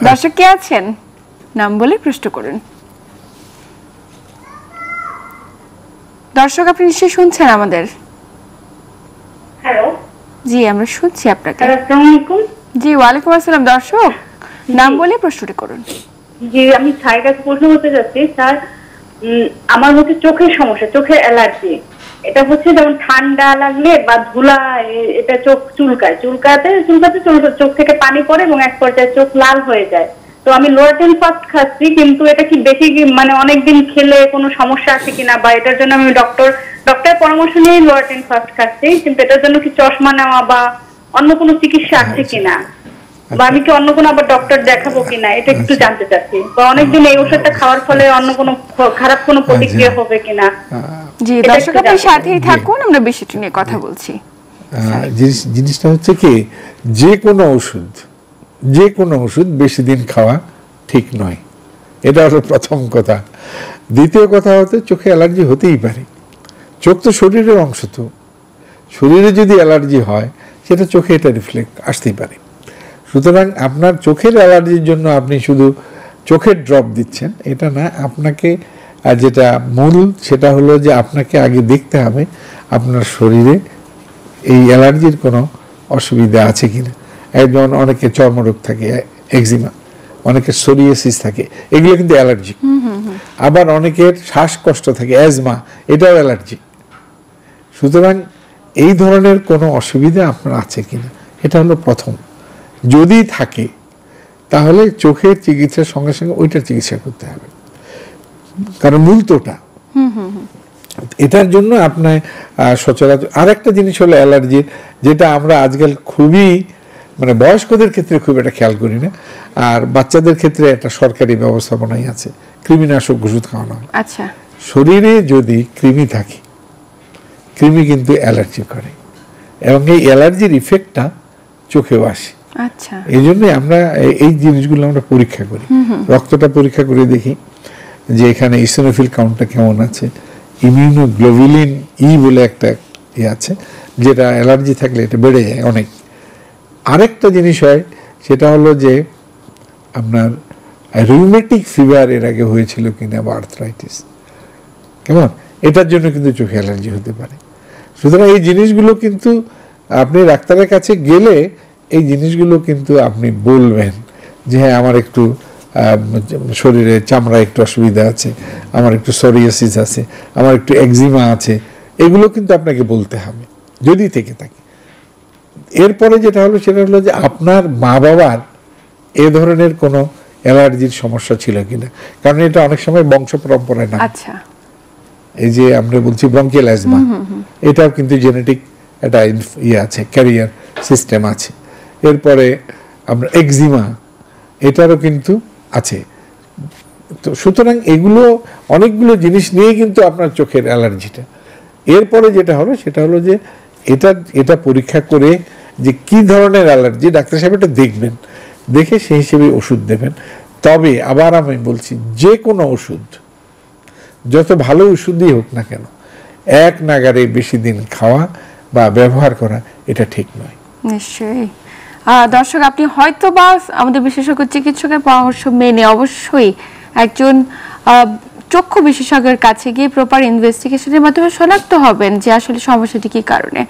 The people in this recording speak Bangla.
দর্শক কে আছেন, নাম বলে প্রশ্ন করুন। দর্শক আপনি নিশ্চয়ই শুনছেন আমাদের? হ্যালো, জি আমরা শুনছি আপনাকে। আসসালামু আলাইকুম। জি ওয়ালাইকুম আসসালাম। দর্শক নাম বলে প্রশ্নটি করুন। জি আমি স্যারের কাছে প্রশ্ন করতে যাচ্ছি। স্যার, আমার হচ্ছে চোখের সমস্যা, চোখের অ্যালার্জি। এটা হচ্ছে যেমন ঠান্ডা লাগলে বা ধুলা, এটা চোখ চুলকায়, চুলকাতে চোখ থেকে পানি পড়ে এবং এক পর্যায়ে চোখ লাল হয়ে যায়। তো আমি লোরাটেন ফাস্ট খাচ্ছি, কিন্তু এটা কি বেশি মানে অনেকদিন খেলে কোনো সমস্যা আছে কিনা, বা এটার জন্য আমি ডক্টরের পরামর্শ নিয়ে লোরাটেন ফাস্ট খাচ্ছি, কিন্তু এটার জন্য কি চশমা নেওয়া বা অন্য কোনো চিকিৎসা আছে কিনা, বা আমি কি অন্য কোনো আবার ডক্টর দেখাবো কিনা, এটা একটু জানতে চাচ্ছি। বা অনেকদিন এই ওষুধটা খাওয়ার ফলে অন্য কোনো খারাপ কোনো প্রতিক্রিয়া হবে কিনা। জি দর্শক আপনি সাথেই থাকুন, আমরা বিষয়টি নিয়ে কথা বলছি। জিনিসটা হচ্ছে কি, যে কোনো ওষুধ বেশি দিন খাওয়া ঠিক নয়, এটা হলো প্রথম কথা। দ্বিতীয় কথা হচ্ছে চোখে অ্যালার্জি হতেই পারে। চোখ তো শরীরের অংশ, তো শরীরে যদি অ্যালার্জি হয় সেটা চোখে এটা রিফ্লেক্ট আসতেই পারে। সুতরাং আপনার চোখের অ্যালার্জির জন্য আপনি শুধু চোখের ড্রপ দিচ্ছেন এটা না, আপনাকে যেটা মূল সেটা হলো যে আপনাকে আগে দেখতে হবে আপনার শরীরে এই অ্যালার্জির কোনো অসুবিধা আছে কিনা। একজন অনেকে চর্মরোগ থাকে, এক্সিমা, অনেকের সোরিয়াসিস থাকে, এগুলো কিন্তু অ্যালার্জি। আবার অনেকের শ্বাসকষ্ট থাকে, অ্যাজমা, এটাও অ্যালার্জি। সুতরাং এই ধরনের কোনো অসুবিধা আপনার আছে কিনা এটা হলো প্রথম। যদি থাকে তাহলে চোখের চিকিৎসার সঙ্গে সঙ্গে ওইটার চিকিৎসা করতে হবে, কারণ মূল তোটা। এটার জন্য আপনার সচরাচর আরেকটা জিনিস হলো অ্যালার্জির, যেটা আমরা আজকাল খুবই মানে বয়স্কদের ক্ষেত্রে খুব একটা খেয়াল করি না, আর বাচ্চাদের ক্ষেত্রে একটা সরকারি ব্যবস্থাপনাই আছে, কৃমিনাশক ওষুধ খাওয়ানো। আচ্ছা, শরীরে যদি কৃমি থাকে, কৃমি কিন্তু অ্যালার্জি করে, এবং এই অ্যালার্জির ইফেক্টটা চোখেও আসে। আচ্ছা, এই জন্য আমরা এই জিনিসগুলো আমরা পরীক্ষা করি, রক্তটা পরীক্ষা করে দেখি যে এখানে ইসোনোফিল কাউন্টটা কেমন আছে, ইমিউনোগ্লোবুলিন বলে একটা আছে, যেটা অ্যালার্জি থাকলে এটা বেড়ে যায় অনেক। আরেকটা জিনিস হয় সেটা হলো যে আপনার রিউমেটিক ফিভার এর আগে হয়েছিল কিনা, বা আর্থ্রাইটিস, কেমন, এটার জন্য কিন্তু চোখে অ্যালার্জি হতে পারে। সুতরাং এই জিনিসগুলো কিন্তু আপনি ডাক্তারের কাছে গেলে এই জিনিসগুলো কিন্তু আপনি বলবেন যে হ্যাঁ আমার একটু শরীরে চামড়া একটু অসুবিধা আছে, আমার একটু সোরিয়াসিস আছে, আমার একটু এক্সিমা আছে, এগুলো কিন্তু আপনাকে বলতে হবে যদি থেকে থাকে। এরপরে যেটা হলো সেটা হলো যে আপনার মা বাবার এ ধরনের কোনো অ্যালার্জির সমস্যা ছিল কিনা, কারণ এটা অনেক সময় বংশ পরম্পরায় না। আচ্ছা, এই যে আমরা বলছি ব্রঙ্কিয়াল অ্যাজমা, এটাও কিন্তু জেনেটিক একটা আছে, ক্যারিয়ার সিস্টেম আছে। এরপরে আমরা এক্সিমা, এটারও কিন্তু আছে। তো সুতরাং এগুলো অনেকগুলো জিনিস নিয়ে কিন্তু আপনার চোখের অ্যালার্জিটা। এরপরে যেটা হলো সেটা হলো যে এটা পরীক্ষা করে যে কি ধরনের অ্যালার্জি, ডাক্তার সাহেব এটা দেখবেন, দেখে সেই হিসেবে ওষুধ দেবেন। তবে আবার আমি বলছি, যে কোনো ওষুধ, যত ভালো ওষুধই হোক না কেন, এক নাগারে বেশি দিন খাওয়া বা ব্যবহার করা এটা ঠিক নয়। নিশ্চয়ই। দর্শক আপনি হয়তো বা আমাদের বিশেষজ্ঞ চিকিৎসকের পরামর্শ মেনে অবশ্যই একজন চক্ষু বিশেষজ্ঞের কাছে গিয়ে প্রপার ইনভেস্টিগেশনের মাধ্যমে শনাক্ত হবেন যে আসলে সমস্যাটি কি কারণে।